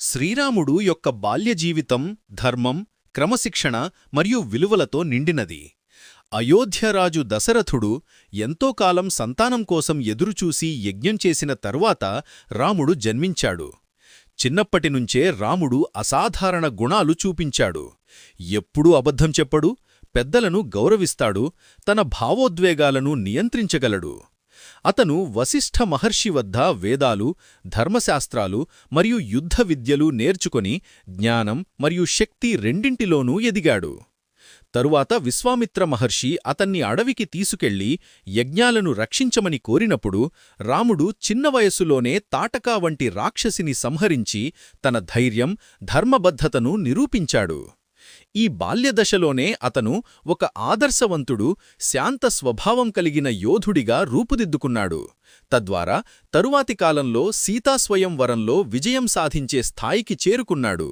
శ్రీరాముడు యొక్క బాల్యజీవితం ధర్మం, క్రమశిక్షణ మరియు విలువలతో నిండినది. అయోధ్యరాజు దశరథుడు ఎంతోకాలం సంతానం కోసం ఎదురుచూసి యజ్ఞం చేసిన తరువాత రాముడు జన్మించాడు. చిన్నప్పటినుంచే రాముడు అసాధారణ గుణాలు చూపించాడు. ఎప్పుడూ అబద్ధం చెప్పడు, పెద్దలను గౌరవిస్తాడు, తన భావోద్వేగాలను నియంత్రించగలడు. అతను వశిష్ఠ మహర్షి వద్ద వేదాలు, ధర్మశాస్త్రాలు మరియు యుద్ధ విద్యలు నేర్చుకొని జ్ఞానం మరియు శక్తి రెండింటిలోనూ ఎదిగాడు. తరువాత విశ్వామిత్ర మహర్షి అతన్ని అడవికి తీసుకెళ్లి యజ్ఞాలను రక్షించమని కోరినప్పుడు రాముడు చిన్న వయసులోనే తాటకా వంటి రాక్షసిని సంహరించి తన ధైర్యం, ధర్మబద్ధతను నిరూపించాడు. ఈ బాల్యదశలోనే అతను ఒక ఆదర్శవంతుడు, శాంత స్వభావం కలిగిన యోధుడిగా రూపుదిద్దుకున్నాడు. తద్వారా తరువాతి కాలంలో సీతాస్వయంవరంలో విజయం సాధించే స్థాయికి చేరుకున్నాడు.